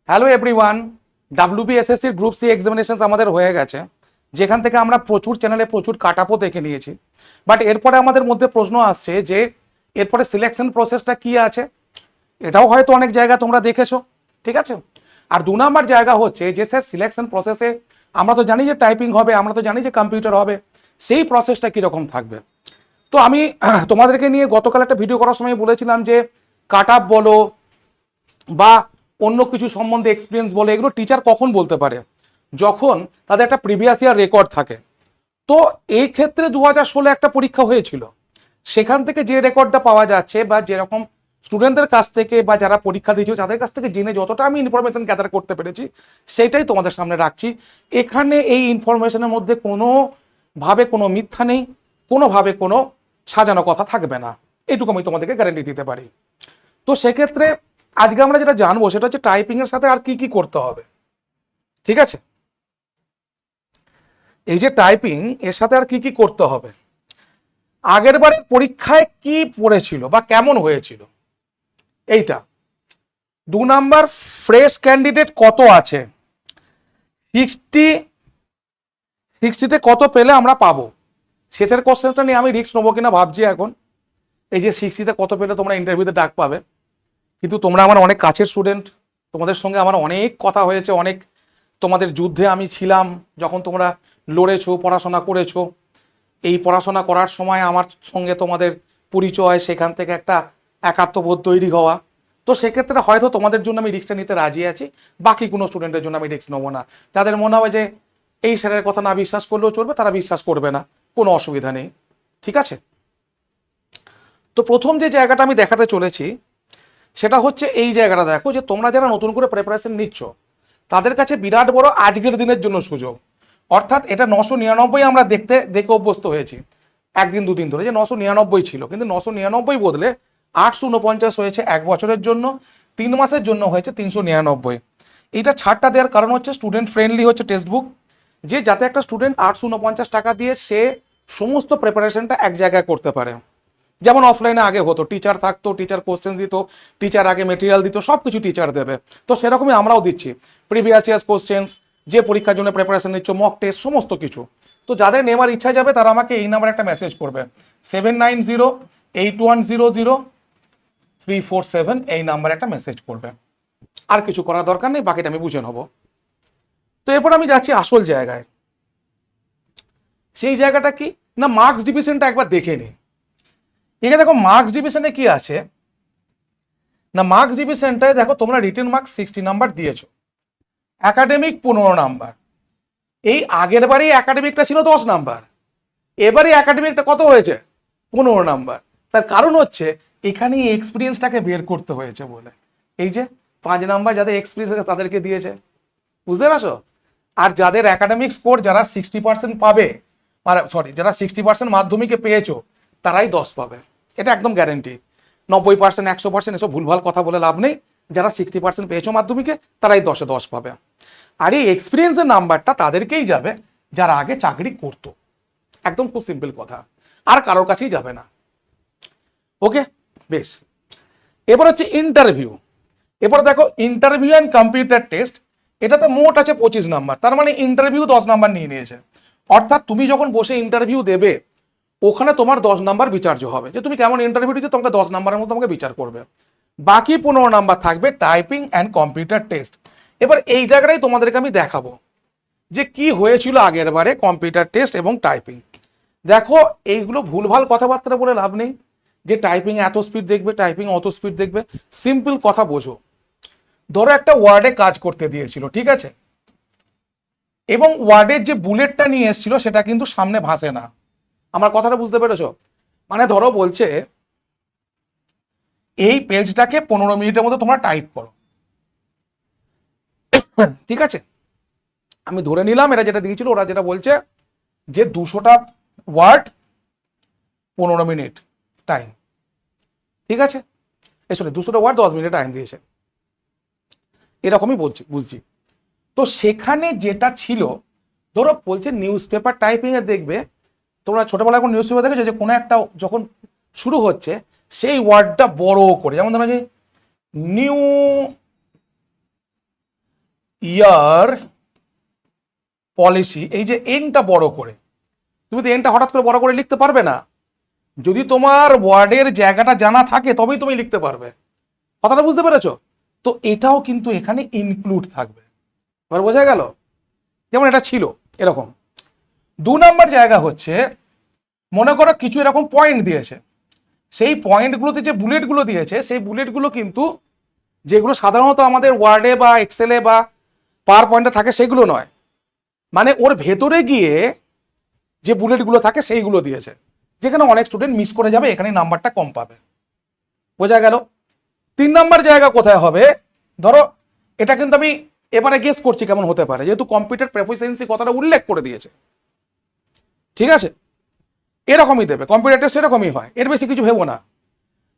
Hello everyone, ডাব্লিউবিএসএসসির group C examinations আমাদের হয়ে গেছে, যেখান থেকে আমরা প্রচুর চ্যানেলে প্রচুর কাট আপও দেখে নিয়েছি। বাট এরপরে আমাদের মধ্যে প্রশ্ন আসছে যে এরপরে সিলেকশন প্রসেসটা কি আছে। এটাও হয়তো অনেক জায়গা তোমরা দেখেছো, ঠিক আছে। আর 2 নাম্বার জায়গা হচ্ছে যে স্যার সিলেকশন প্রসেসে আমরা তো জানি যে টাইপিং হবে, আমরা তো জানি যে কম্পিউটার হবে, সেই প্রসেসটা কীরকম থাকবে। তো আমি তোমাদেরকে নিয়ে গতকাল একটা ভিডিও করার সময় বলেছিলাম যে কাট আপ বলো বা অন্য কিছু সম্বন্ধে এক্সপিরিয়েন্স বলে, এগুলো টিচার কখন বলতে পারে, যখন তাদের একটা প্রিভিয়াস ইয়ার রেকর্ড থাকে। তো এই ক্ষেত্রে 2016 একটা পরীক্ষা হয়েছিল, সেখান থেকে যে রেকর্ডটা পাওয়া যাচ্ছে বা যেরকম স্টুডেন্টদের কাছ থেকে বা যারা পরীক্ষা দিয়েছিল তাদের কাছ থেকে জেনে যতটা আমি ইনফরমেশন গ্যাদার করতে পেরেছি সেটাই তোমাদের সামনে রাখছি। এখানে এই ইনফরমেশনের মধ্যে কোনোভাবে কোনো মিথ্যা নেই, কোনোভাবে কোনো সাজানো কথা থাকবে না, এইটুকু আমি তোমাদেরকে গ্যারান্টি দিতে পারি। তো সেক্ষেত্রে আজকে আমরা যেটা জানবো সেটা হচ্ছে টাইপিং এর সাথে আর কি কি করতে হবে, ঠিক আছে। এই যে টাইপিং এর সাথে আর কি কি করতে হবে, আগের বারের পরীক্ষায় কি পড়েছিল বা কেমন হয়েছিল এইটা। 2 নাম্বার, ফ্রেশ ক্যান্ডিডেট কত আছে, 60তে কত পেলে আমরা পাবো। শেষের কোশ্চেনটা নিয়ে আমি রিস্ক নেবো কিনা ভাবছি এখন। এই যে 60তে কত পেলে তোমরা ইন্টারভিউতে ডাক পাবে, কিন্তু তোমরা আমার অনেক কাছের স্টুডেন্ট, তোমাদের সঙ্গে আমার অনেক কথা হয়েছে, অনেক তোমাদের যুদ্ধে আমি ছিলাম যখন তোমরা লড়েছো, পড়াশোনা করেছো। এই পড়াশোনা করার সময় আমার সঙ্গে তোমাদের পরিচয়, সেখান থেকে একটা একাত্মবোধ তৈরি হওয়া। তো সেক্ষেত্রে হয়তো তোমাদের জন্য আমি রিস্কটা নিতে রাজি আছি, বাকি কোনো স্টুডেন্টের জন্য আমি রিস্ক নেবো না। যাদের মনে হবে যে এই স্যারের কথা না বিশ্বাস করলেও চলবে, তারা বিশ্বাস করবে না, কোনো অসুবিধা নেই, ঠিক আছে। তো প্রথম যে জায়গাটা আমি দেখাতে চলেছি সেটা হচ্ছে এই জায়গাটা দেখো, যে তোমরা যারা নতুন করে প্রিপারেশন নিচ্ছ তাদের কাছে বিরাট বড় আজকের দিনের জন্য সুযোগ। অর্থাৎ এটা 999 আমরা দেখে অভ্যস্ত হয়েছি একদিন দুদিন ধরে, যে 999 ছিল, কিন্তু 999 বদলে 849 হয়েছে এক বছরের জন্য, 3 মাসের জন্য হয়েছে 399। এইটা ছাড়টা দেওয়ার কারণ হচ্ছে স্টুডেন্ট ফ্রেন্ডলি হচ্ছে টেক্সট বুক, যে যাতে একটা স্টুডেন্ট 849 টাকা দিয়ে সে সমস্ত প্রিপারেশনটা এক জায়গায় করতে পারে। যেমন অফলাইনে আগে হতো, টিচার থাকতো, টিচার কোশ্চেন দিত, টিচার আগে মেটেরিয়াল দিত, সব কিছু টিচার দেবে। তো সেরকমই আমরাও দিচ্ছি প্রিভিয়াস ইয়ার্স কোশ্চেন্স, যে পরীক্ষার জন্য প্রিপারেশন নিচ্ছ, মক টেস্ট, সমস্ত কিছু। তো যাদের নেওয়ার ইচ্ছা যাবে তারা আমাকে এই নাম্বারে একটা মেসেজ করবে, 7908100347, এই নাম্বারে একটা মেসেজ করবে। আর কিছু করার দরকার নেই, বাকিটা আমি বুঝে নেবো। তো এরপর আমি যাচ্ছি আসল জায়গায়। সেই জায়গাটা কি না, মার্কস ডিভিশনটা একবার দেখে নিই। এখানে দেখো মার্কস ডিভিশনে কি আছে না, মার্কস ডিভিশনটায় দেখো তোমরা রিটেন মার্কস 60 নাম্বার দিয়েছো, একাডেমিক 15 নাম্বার। এই আগের বারেই একাডেমিকটা ছিল 10 নাম্বার, এবারে একাডেমিকটা কত হয়েছে 15 নাম্বার। তার কারণ হচ্ছে এখানে এক্সপিরিয়েন্সটাকে বের করতে হয়েছে বলে। এই যে 5 নাম্বার যাদের এক্সপিরিয়েন্স আছে তাদেরকে দিয়েছে, বুঝতে পারছো। আর যাদের একাডেমিক স্কোর যারা 60% পাবে, মানে সরি যারা 60% মাধ্যমিকে পেয়েছো তারাই 10 পাবে, এটা একদম গ্যারেন্টি। 90%, 100% এসব ভুলভাল কথা বলে লাভ নেই। যারা 60% পেয়েছো মাধ্যমিকে তারাই 10-এ 10 পাবে। আর এই এক্সপিরিয়েন্সের নাম্বারটা তাদেরকেই যাবে যারা আগে চাকরি করতো, একদম খুব সিম্পল কথা, আর কারোর কাছেই যাবে না। ওকে, বেশ। এবার হচ্ছে ইন্টারভিউ। এবার দেখো ইন্টারভিউ অ্যান্ড কম্পিউটার টেস্ট, এটাতে মোট আছে 25 নাম্বার, তার মানে ইন্টারভিউ 10 নাম্বার নিয়ে নিয়েছে। অর্থাৎ তুমি যখন বসে ইন্টারভিউ দেবে ওখানে তোমার 10 নাম্বার বিচার্য হবে, যে তুমি কেমন ইন্টারভিউ দিচ্ছ, তোমাকে 10 নাম্বারের মতো তোমাকে বিচার করবে। বাকি 15 নাম্বার থাকবে টাইপিং অ্যান্ড কম্পিউটার টেস্ট। এবার এই জায়গাটাই তোমাদেরকে আমি দেখাবো যে কি হয়েছিল আগের বারে কম্পিউটার টেস্ট এবং টাইপিং। দেখো এইগুলো ভুলভাল কথাবার্তা বলে লাভ নেই, যে টাইপিং এত স্পিড দেখবে, টাইপিং অত স্পিড দেখবে। সিম্পল কথা বোঝো। ধরো একটা ওয়ার্ডে কাজ করতে দিয়েছিল, ঠিক আছে, এবং ওয়ার্ডের যে বুলেটটা নিয়ে এসেছিল সেটা কিন্তু সামনে ভাসে না। আমার কথাটা বুঝতে পেরেছো? মানে ধরো বলছে এই পেজটাকে 15 মিনিটের মধ্যে তোমরা টাইপ করো, ঠিক আছে। আমি ধরে নিলাম এটা যেটা দিয়েছিল, ওরা যেটা বলছে যে 200টা ওয়ার্ড 15 মিনিট টাইম, ঠিক আছে। সরি, 200টা ওয়ার্ড 10 মিনিট টাইম দিয়েছে, এরকমই বুঝছি। তো সেখানে যেটা ছিল, ধরো বলছে নিউজ পেপার টাইপিংয়ে দেখবে, তোমরা ছোটবেলায় এখন নিউজ পেপার দেখেছো যে কোনো একটা যখন শুরু হচ্ছে সেই ওয়ার্ডটা বড় করে, যেমন ধরো যে নিউ ইয়ার পলিসি, এই যে এনটা বড় করে, তুমি তো এনটা হঠাৎ করে বড় করে লিখতে পারবে না। যদি তোমার ওয়ার্ডের জায়গাটা জানা থাকে তবেই তুমি লিখতে পারবে। কথাটা বুঝতে পেরেছো? তো এটাও কিন্তু এখানে ইনক্লুড থাকবে। এবার বোঝা গেল? যেমন এটা ছিল এরকম। 2 নম্বর জায়গা হচ্ছে, মনে করো কিছু এরকম পয়েন্ট দিয়েছে, সেই পয়েন্টগুলোতে যে বুলেটগুলো দিয়েছে সেই বুলেটগুলো কিন্তু যেগুলো সাধারণত আমাদের ওয়ার্ডে বা এক্সেলে বা পাওয়ার পয়েন্টে থাকে সেগুলো নয়, মানে ওর ভেতরে গিয়ে যে বুলেটগুলো থাকে সেইগুলো দিয়েছে, যেখানে অনেক স্টুডেন্ট মিস করে যাবে, এখানে নাম্বারটা কম পাবে। বোঝা গেল? 3 নম্বর জায়গা কোথায় হবে, ধরো এটা কিন্তু আমি এবারে গেস করছি কেমন হতে পারে, যেহেতু কম্পিউটার প্রফিসিয়েন্সি কথাটা উল্লেখ করে দিয়েছে। ঠিক আছে, এরকমই দেবে, কম্পিউটার টেস্ট এরকমই হয়, এর বেশি কিছু ভেবো না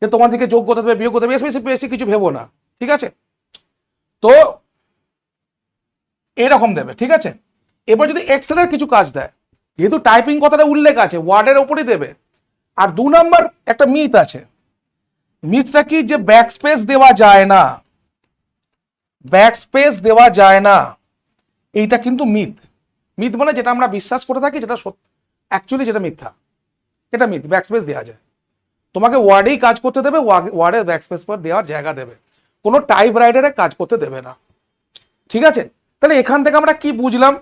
যে তোমার দিকে যোগ্যতা দেবে বিয়োগ্যতা দেবে, বেশি বেশি কিছু ভেবো না। ঠিক আছে, তো এরকম দেবে। ঠিক আছে, এবার যদি এক্সেলের কিছু কাজ দেয়, যেহেতু টাইপিং কথাটা উল্লেখ আছে ওয়ার্ডের ওপরই দেবে। আর 2 নম্বর একটা মিথ আছে, মিথটা কি, যে ব্যাকস্পেস দেওয়া যায় না, ব্যাকস্পেস দেওয়া যায় না, এইটা কিন্তু মিথ। মিথ মানে যেটা আমরা বিশ্বাস করে থাকি, যেটা অ্যাকচুয়ালি যেটা মিথ্যা, এটা মিথ। ব্যাকস্পেস দেওয়া যায়, তোমাকে ওয়ার্ডেই কাজ করতে দেবে, ওয়ার্ডের ব্যাকস্পেস পর দেওয়ার জায়গা দেবে, কোনো টাইপ রাইটারে কাজ করতে দেবে না। ঠিক আছে, তাহলে এখান থেকে আমরা কি বুঝলাম,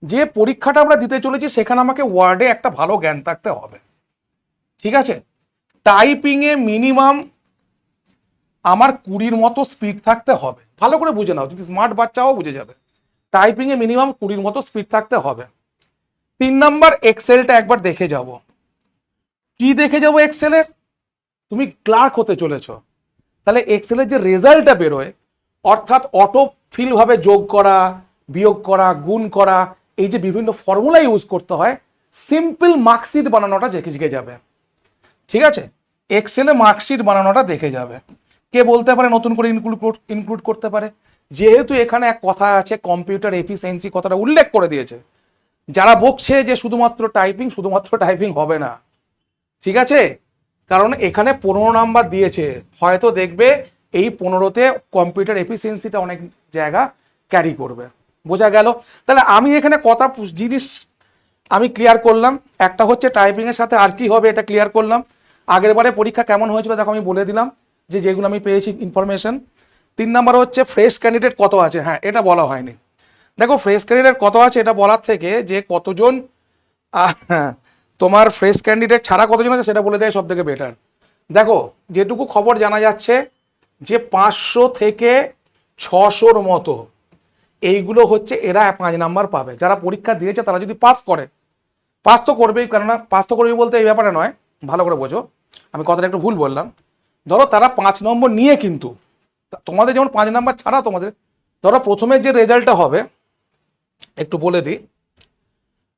যে পরীক্ষাটা আমরা দিতে চলেছি সেখানে আমাকে ওয়ার্ডে একটা ভালো জ্ঞান থাকতে হবে। ঠিক আছে, টাইপিংয়ে মিনিমাম আমার 20-র মতো স্পিড থাকতে হবে। ভালো করে বুঝে নাও, যদি স্মার্ট বাচ্চাও বুঝে যাবে, টাইপিংয়ে মিনিমাম 20-র মতো স্পিড থাকতে হবে। 3 নম্বর, এক্সেলটা একবার দেখে যাব। কি দেখে যাব এক্সেলের? তুমি ক্লার্ক হতে চলেছ, তাহলে এক্সেলের যে রেজাল্টটা বেরোয়, অর্থাৎ অটো ফিল ভাবে যোগ করা, বিয়োগ করা, গুণ করা, এই যে বিভিন্ন ফর্মুলা ইউজ করতে হয়, সিম্পল মার্কশিট বানানোটা শিখে যাবে। ঠিক আছে, এক্সেলে মার্কশিট বানানোটা দেখে যাবে। কে বলতে পারে নতুন করে ইনক্লুড করতে পারে? যেহেতু এখানে এক কথা আছে, কম্পিউটার এফিসিয়েন্সি কথাটা উল্লেখ করে দিয়েছে। যারা বকছে যে শুধুমাত্র টাইপিং হবে না, ঠিক আছে, কারণ এখানে 15 নাম্বার দিয়েছে, হয়তো দেখবে এই 15তে কম্পিউটার এফিসিয়েন্সিটা অনেক জায়গা ক্যারি করবে। বোঝা গেল? তাহলে আমি এখানে কটা জিনিস আমি ক্লিয়ার করলাম। একটা হচ্ছে টাইপিং এর সাথে আর কি হবে, এটা ক্লিয়ার করলাম। আগের বারে পরীক্ষা কেমন হয়েছিল দেখো, আমি বলে দিলাম যে যেগুলো আমি পেয়েছি ইনফরমেশন। 3 নাম্বার হচ্ছে ফ্রেশ ক্যান্ডিডেট কত আছে, হ্যাঁ এটা বলা হয়নি। দেখো ফ্রেশ ক্যান্ডিডেট কত আছে এটা বলার থেকে যে কতজন তোমার ফ্রেশ ক্যান্ডিডেট ছাড়া কতজন আছে সেটা বলে দেয় সব থেকে বেটার। দেখো যেটুকু খবর জানা যাচ্ছে যে 500 থেকে 600-র মতো এইগুলো হচ্ছে এরা 5 নাম্বার পাবে। যারা পরীক্ষা দিয়েছে তারা যদি পাস করে, পাস তো করবেই, কেননা পাস তো করবেই বলতে এই ব্যাপারে নয়, ভালো করে বোঝো, আমি কথাটা একটু ভুল বললাম। ধরো তারা 5 নম্বর নিয়ে, কিন্তু তোমাদের যেমন 5 নাম্বার ছাড়া তোমাদের, ধরো প্রথমে যে রেজাল্টটা হবে, একটু বলে দিই,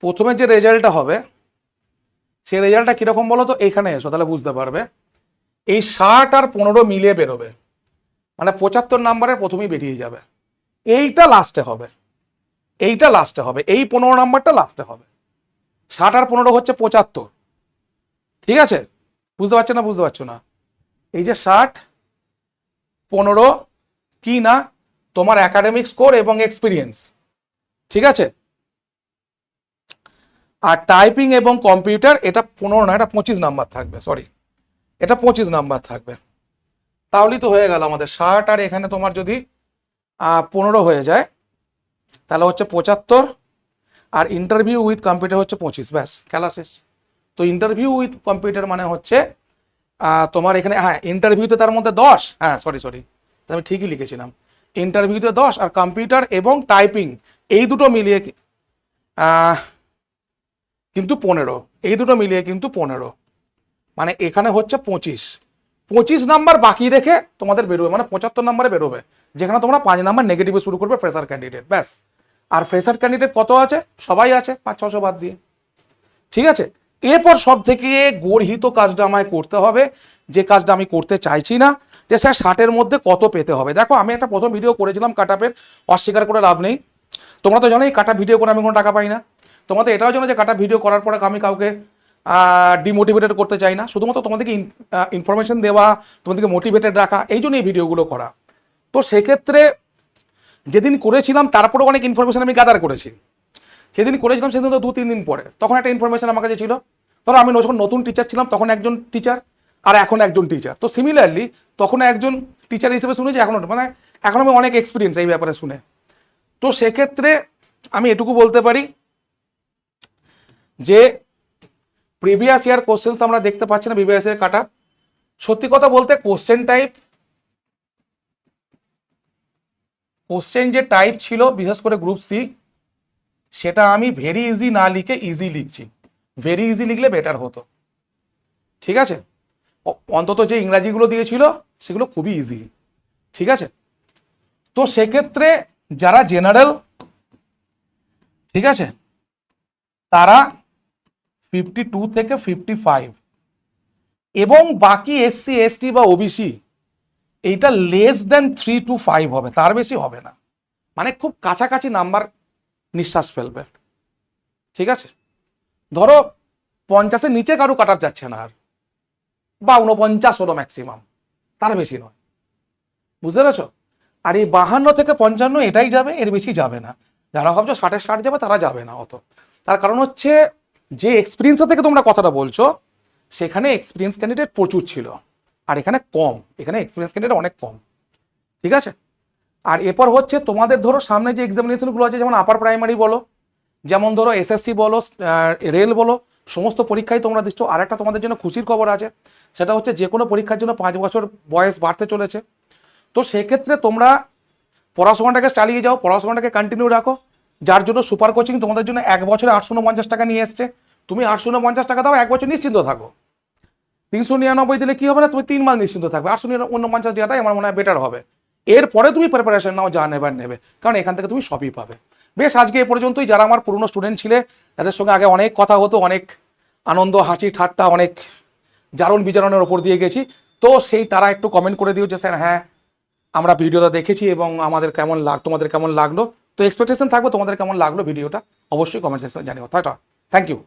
প্রথমে যে রেজাল্টটা হবে সেই রেজাল্টটা কিরকম বলো তো, এখানে এসো তাহলে বুঝতে পারবে। এই 60 আর 15 মিলিয়ে বেরোবে, মানে 75 নাম্বারের প্রথমেই বেরিয়ে যাবে। এইটা লাস্টে হবে, এইটা লাস্টে হবে, এই 15 নাম্বারটা লাস্টে হবে। 60 আর 15 হচ্ছে 75। ঠিক আছে, বুঝতে পারছো না? বুঝতে পারছো না? এই যে 60, 15 কি না, তোমার একাডেমিক স্কোর এবং এক্সপিরিয়েন্স। ঠিক আছে, আর টাইপিং এবং কম্পিউটার এটা 15 না, এটা 25 নাম্বার থাকবে, সরি এটা 25 নাম্বার থাকবে। তাহলেই তো হয়ে গেল আমাদের 60, আর এখানে তোমার যদি 15 হয়ে যায় তাহলে হচ্ছে 75, আর ইন্টারভিউ উইথ কম্পিউটার হচ্ছে 25, ব্যাস খেলা শেষ। তো ইন্টারভিউ উইথ কম্পিউটার মানে হচ্ছে তোমার এখানে, হ্যাঁ ইন্টারভিউতে তার মধ্যে 10, হ্যাঁ সরি আমি ঠিকই লিখেছিলাম, ইন্টারভিউতে 10 আর কম্পিউটার এবং টাইপিং এই দুটো মিলিয়ে কিন্তু 15, এই দুটো মিলিয়ে কিন্তু 15, মানে এখানে হচ্ছে 25 নাম্বার বাকি রেখে তোমাদের বেরোবে, মানে 75 নাম্বারে বেরোবে, যেখানে তোমরা 5 নাম্বার নেগেটিভে শুরু করবে ফ্রেশার ক্যান্ডিডেট, ব্যাস। আর ফ্রেশার ক্যান্ডিডেট কত আছে? সবাই আছে 500-600 বাদ দিয়ে। ঠিক আছে, এরপর সব থেকে গর্হিত কাজটা আমায় করতে হবে, যে কাজটা আমি করতে চাইছি না, যে স্যার 60-এর মধ্যে কত পেতে হবে। দেখো আমি একটা প্রথম ভিডিও করেছিলাম কাট আপের, অস্বীকার করে লাভ নেই। তোমরা তো জানোই কাট আপ ভিডিও করে আমি কোনো টাকা পাই না। তোমাদের এটাও জানো যে কাট আপ ভিডিও করার পরে আমি কাউকে ডিমোটিভেটেড করতে চাই না, শুধুমাত্র তোমাদেরকে ইনফরমেশন দেওয়া, তোমাদেরকে মোটিভেটেড রাখা, এই জন্য এই ভিডিওগুলো করা। তো সেক্ষেত্রে যেদিন করেছিলাম তারপরে অনেক ইনফরমেশন আমি গ্যাদার করেছি। সেদিন করেছিলাম সেদিন তো 2-3 দিন পরে, তখন একটা ইনফরমেশন আমার কাছে ছিল। ধরো আমি যখন নতুন টিচার ছিলাম তখন একজন টিচার, আর এখন একজন টিচার। তো সিমিলারলি তখন একজন টিচার হিসেবে শুনেছি, এখন মানে এখন আমি অনেক এক্সপিরিয়েন্স এই ব্যাপারে শুনে। তো সেক্ষেত্রে আমি এটুকু বলতে পারি যে প্রিভিয়াস ইয়ার কোশ্চেন তো আমরা দেখতে পাচ্ছি না, প্রিভিয়াস ইয়ার কাট আপ। সত্যি কথা বলতে কোশ্চেন যে টাইপ ছিল বিশেষ করে গ্রুপ সি, সেটা আমি ভেরি ইজি না লিখে ইজি লিখছি। ভেরি ইজি লিখলে বেটার হতো, ঠিক আছে? অন্তত যে ইংরাজিগুলো দিয়েছিল সেগুলো খুবই ইজি, ঠিক আছে? তো সেক্ষেত্রে যারা জেনারেল, ঠিক আছে, তারা 52 থেকে 55, এবং বাকি এসসি এসটি বা ওবিসি এইটা লেস দেন 3 to 5 হবে, তার বেশি হবে না। মানে খুব কাছাকাছি নাম্বার নিঃশ্বাস ফেলবে, ঠিক আছে? ধরো 50-এর নিচে কারো কাট আপ যাচ্ছে না আর, বা 49 হলো ম্যাক্সিমাম, তার বেশি নয়, বুঝতে পেরেছ? আর এই 52 থেকে 55 এটাই যাবে, এর বেশি যাবে না। যারা ভাবছো 60-এ 60 যাবে তারা যাবে না অত। তার কারণ হচ্ছে যে এক্সপিরিয়েন্স থেকে তোমরা কথাটা বলছো, সেখানে এক্সপিরিয়েন্স ক্যান্ডিডেট প্রচুর ছিল, আর এখানে কম, এখানে এক্সপিরিয়েন্স ক্যান্ডিডেট অনেক কম, ঠিক আছে? আর এরপর হচ্ছে তোমাদের ধরো সামনে যে এক্সামিনেশনগুলো আছে, যেমন আপার প্রাইমারি বলো, যেমন ধরো এসএসসি বলো, রেল বলো, সমস্ত পরীক্ষায় তোমরা দিচ্ছ। আর একটা তোমাদের জন্য খুশির খবর আছে, সেটা হচ্ছে যে কোনো পরীক্ষার জন্য 5 বছর বয়স বাড়তে চলেছে। তো সেক্ষেত্রে তোমরা পড়াশোনাটাকে চালিয়ে যাও, পড়াশোনাটাকে কন্টিনিউ রাখো। যার জন্য সুপার কোচিং তোমাদের জন্য 1 বছরে 849 টাকা নিয়ে এসছে। তুমি 849 টাকা দাও, 1 বছর নিশ্চিন্ত থাকো। 399 দিলে কি হবে না, তুমি 3 মাস নিশ্চিন্ত থাকবে। 849 দেওয়াটাই আমার মনে হয় বেটার হবে। এরপরে তুমি প্রিপারেশন নাও, যা নেবার নেবে, কারণ এখান থেকে তুমি সবই পাবে। বেশ, আজকে এ পর্যন্তই। যারা আমার পুরনো স্টুডেন্ট ছিলে, তাদের সঙ্গে আগে অনেক কথা হতো, অনেক আনন্দ, হাসি ঠাট্টা, অনেক জারণ বিজারণের ওপর দিয়ে গেছি। তো সেই তারা একটু কমেন্ট করে দিও যে স্যার হ্যাঁ আমরা ভিডিওটা দেখেছি এবং আমাদের তোমাদের কেমন লাগলো। তো এক্সপেকটেশন থাকবে তোমাদের কেমন লাগলো ভিডিওটা, অবশ্যই কমেন্ট সেকশনে জানিও। Thank you.